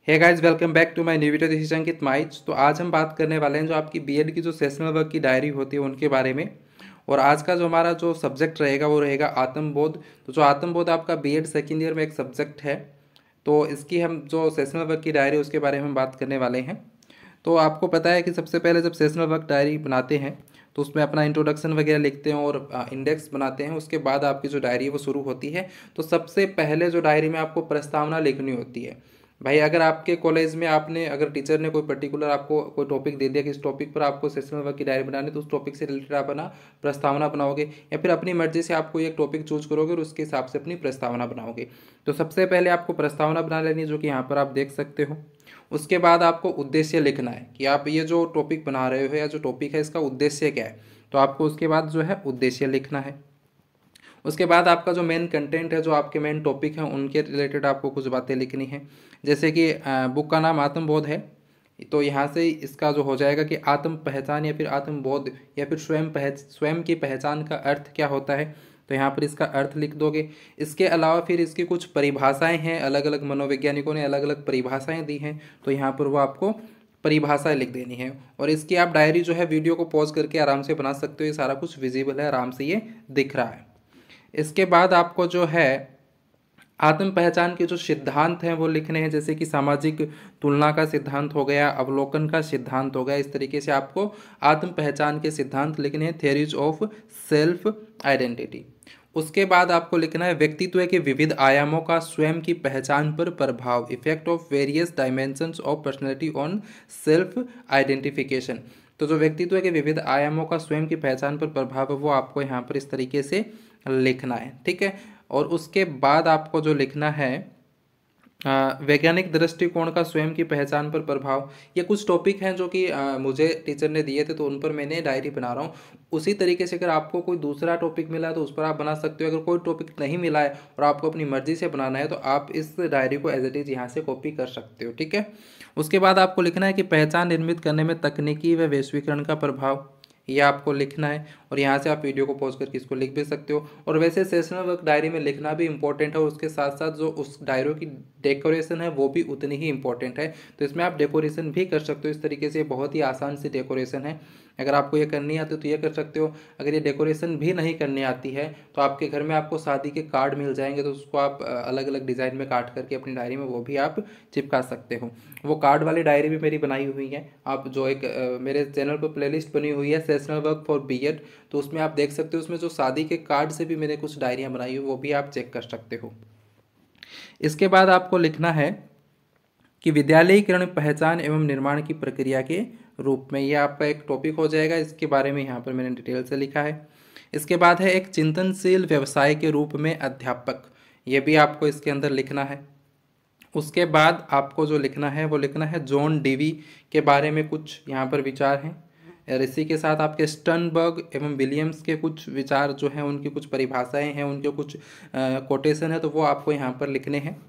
Hey guys, welcome back to my new video. This is Ankit Maich. तो आज हम बात करने वाले हैं जो आपकी बीएड की जो सेशनल वर्क की डायरी होती है उनके बारे में। और आज का जो हमारा जो सब्जेक्ट रहेगा वो रहेगा आत्मबोध। तो जो आत्मबोध आपका बीएड सेकेंड ईयर में एक सब्जेक्ट है, तो इसकी हम जो सेशनल वर्क की डायरी उसके बारे में हम बात करने वाले हैं। तो आपको पता है कि सबसे पहले जब सेशनल वर्क डायरी बनाते हैं तो उसमें अपना इंट्रोडक्शन वगैरह लिखते हैं और इंडेक्स बनाते हैं। उसके बाद आपकी जो डायरी है वो शुरू होती है। तो सबसे पहले जो डायरी में आपको प्रस्तावना लिखनी होती है। भाई अगर आपके कॉलेज में आपने अगर टीचर ने कोई पर्टिकुलर आपको कोई टॉपिक दे दिया कि इस टॉपिक पर आपको सेशनल वर्क की डायरी बनानी है, तो उस टॉपिक से रिलेटेड आप अपना प्रस्तावना बनाओगे या फिर अपनी मर्जी से आपको एक टॉपिक चूज करोगे और उसके हिसाब से अपनी प्रस्तावना बनाओगे। तो सबसे पहले आपको प्रस्तावना बना लेनी है, जो कि यहाँ पर आप देख सकते हो। उसके बाद आपको उद्देश्य लिखना है कि आप ये जो टॉपिक बना रहे हो या जो टॉपिक है इसका उद्देश्य क्या है। तो आपको उसके बाद जो है उद्देश्य लिखना है। उसके बाद आपका जो मेन कंटेंट है, जो आपके मेन टॉपिक हैं उनके रिलेटेड आपको कुछ बातें लिखनी है। जैसे कि बुक का नाम आत्मबोध है, तो यहाँ से इसका जो हो जाएगा कि आत्म पहचान या फिर आत्मबोध या फिर स्वयं की पहचान का अर्थ क्या होता है। तो यहाँ पर इसका अर्थ लिख दोगे। इसके अलावा फिर इसकी कुछ परिभाषाएं हैं, अलग अलग मनोवैज्ञानिकों ने अलग अलग परिभाषाएं दी हैं, तो यहाँ पर वो आपको परिभाषा लिख देनी है। और इसकी आप डायरी जो है वीडियो को पॉज करके आराम से बना सकते हो, ये सारा कुछ विजिबल है, आराम से ये दिख रहा है। इसके बाद आपको जो है आत्म पहचान के जो सिद्धांत हैं वो लिखने हैं, जैसे कि सामाजिक तुलना का सिद्धांत हो गया, अवलोकन का सिद्धांत हो गया। इस तरीके से आपको आत्म पहचान के सिद्धांत लिखने हैं, थ्योरीज ऑफ सेल्फ आइडेंटिटी। उसके बाद आपको लिखना है व्यक्तित्व के विविध आयामों का स्वयं की पहचान पर प्रभाव, effect of various dimensions of personality on self identification. तो जो व्यक्तित्व के विविध आयामों का स्वयं की पहचान पर प्रभाव है वो आपको यहाँ पर इस तरीके से लिखना है, ठीक है। और उसके बाद आपको जो लिखना है वैज्ञानिक दृष्टिकोण का स्वयं की पहचान पर प्रभाव। ये कुछ टॉपिक हैं जो कि मुझे टीचर ने दिए थे, तो उन पर मैंने डायरी बना रहा हूँ। उसी तरीके से अगर आपको कोई दूसरा टॉपिक मिला है तो उस पर आप बना सकते हो। अगर कोई टॉपिक नहीं मिला है और आपको अपनी मर्जी से बनाना है तो आप इस डायरी को एज इट इज़ यहाँ से कॉपी कर सकते हो, ठीक है। उसके बाद आपको लिखना है कि पहचान निर्मित करने में तकनीकी व वैश्वीकरण का प्रभाव, ये आपको लिखना है। और यहाँ से आप वीडियो को पॉज करके इसको लिख भी सकते हो। और वैसे सेशनल वर्क डायरी में लिखना भी इंपॉर्टेंट है, और उसके साथ साथ जो उस डायरी की डेकोरेशन है वो भी उतनी ही इंपॉर्टेंट है। तो इसमें आप डेकोरेशन भी कर सकते हो। इस तरीके से बहुत ही आसान सी डेकोरेशन है, अगर आपको ये करनी आती है तो ये कर सकते हो। अगर ये डेकोरेशन भी नहीं करनी आती है तो आपके घर में आपको शादी के कार्ड मिल जाएंगे, तो उसको आप अलग अलग डिज़ाइन में काट करके अपनी डायरी में वो भी आप चिपका सकते हो। वो कार्ड वाली डायरी भी मेरी बनाई हुई है, आप जो एक मेरे चैनल पर प्लेलिस्ट बनी हुई है सेशनल वर्क फॉर बीएड, तो उसमें आप देख सकते हो। उसमें जो शादी के कार्ड से भी मैंने कुछ डायरियाँ बनाई हुई वो भी आप चेक कर सकते हो। इसके बाद आपको लिखना है कि विद्यालयीकरण पहचान एवं निर्माण की प्रक्रिया के रूप में, यह आपका एक टॉपिक हो जाएगा। इसके बारे में यहाँ पर मैंने डिटेल से लिखा है। इसके बाद है एक चिंतनशील व्यवसाय के रूप में अध्यापक, ये भी आपको इसके अंदर लिखना है। उसके बाद आपको जो लिखना है वो लिखना है जॉन डीवी के बारे में कुछ यहाँ पर विचार हैं। और इसी के साथ आपके स्टर्नबर्ग एवं विलियम्स के कुछ विचार जो हैं, उनकी कुछ परिभाषाएं हैं, उनके कुछ कोटेशन है, तो वो आपको यहाँ पर लिखने हैं।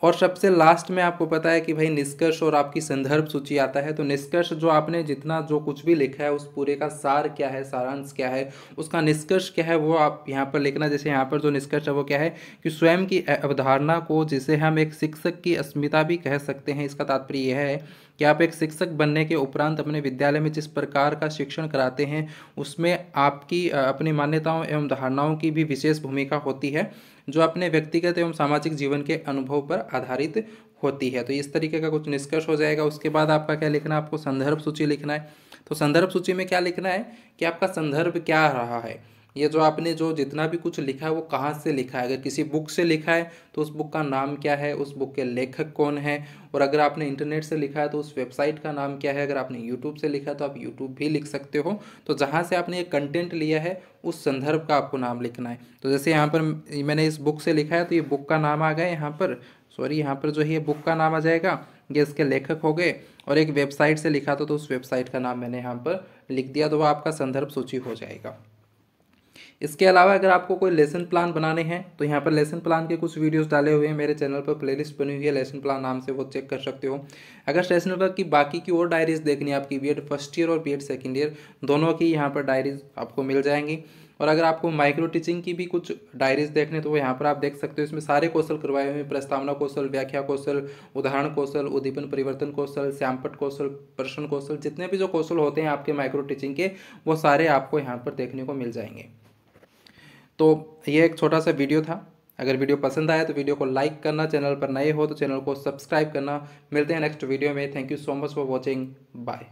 और सबसे लास्ट में आपको पता है कि भाई निष्कर्ष और आपकी संदर्भ सूची आता है। तो निष्कर्ष जो आपने जितना जो कुछ भी लिखा है उस पूरे का सार क्या है, सारांश क्या है, उसका निष्कर्ष क्या है, वो आप यहाँ पर लिखना। जैसे यहाँ पर जो निष्कर्ष है वो क्या है कि स्वयं की अवधारणा को, जिसे हम एक शिक्षक की अस्मिता भी कह सकते हैं, इसका तात्पर्य यह है कि आप एक शिक्षक बनने के उपरांत अपने विद्यालय में जिस प्रकार का शिक्षण कराते हैं उसमें आपकी अपनी मान्यताओं एवं धारणाओं की भी विशेष भूमिका होती है, जो अपने व्यक्तिगत एवं सामाजिक जीवन के अनुभव पर आधारित होती है। तो इस तरीके का कुछ निष्कर्ष हो जाएगा। उसके बाद आपका क्या लिखना है, आपको संदर्भ सूची लिखना है। तो संदर्भ सूची में क्या लिखना है कि आपका संदर्भ क्या रहा है, ये जो आपने जो जितना भी कुछ लिखा है वो कहाँ से लिखा है। अगर किसी बुक से लिखा है तो उस बुक का नाम क्या है, उस बुक के लेखक कौन है। और अगर आपने इंटरनेट से लिखा है तो उस वेबसाइट का नाम क्या है। अगर आपने यूट्यूब से लिखा है तो आप यूट्यूब भी लिख सकते हो। तो जहाँ से आपने ये कंटेंट लिया है उस संदर्भ का आपको नाम लिखना है। तो जैसे यहाँ पर मैंने इस बुक से लिखा है तो ये बुक का नाम आ गया यहाँ पर, सॉरी यहाँ पर जो है ये बुक का नाम आ जाएगा, ये इसके लेखक हो गए। और एक वेबसाइट से लिखा तो उस वेबसाइट का नाम मैंने यहाँ पर लिख दिया, तो वो आपका संदर्भ सूची हो जाएगा। इसके अलावा अगर आपको कोई लेसन प्लान बनाने हैं तो यहाँ पर लेसन प्लान के कुछ वीडियोस डाले हुए हैं, मेरे चैनल पर प्लेलिस्ट बनी हुई है लेसन प्लान नाम से, वो चेक कर सकते हो। अगर सेशनल वर्क की बाकी की और डायरीज देखनी है आपकी बीएड फर्स्ट ईयर और बीएड सेकंड ईयर दोनों की, यहाँ पर डायरीज आपको मिल जाएंगी। और अगर आपको माइक्रो टीचिंग की भी कुछ डायरीज देखने तो वो यहाँ पर आप देख सकते हो। इसमें सारे कौशल करवाए हुए हैं, प्रस्तावना कौशल, व्याख्या कौशल, उदाहरण कौशल, उद्दीपन परिवर्तन कौशल, श्यामपट्ट कौशल, प्रश्न कौशल, जितने भी जो कौशल होते हैं आपके माइक्रो टीचिंग के वो सारे आपको यहाँ पर देखने को मिल जाएंगे। तो ये एक छोटा सा वीडियो था। अगर वीडियो पसंद आया तो वीडियो को लाइक करना, चैनल पर नए हो तो चैनल को सब्सक्राइब करना। मिलते हैं नेक्स्ट वीडियो में। Thank you so much for watching. Bye.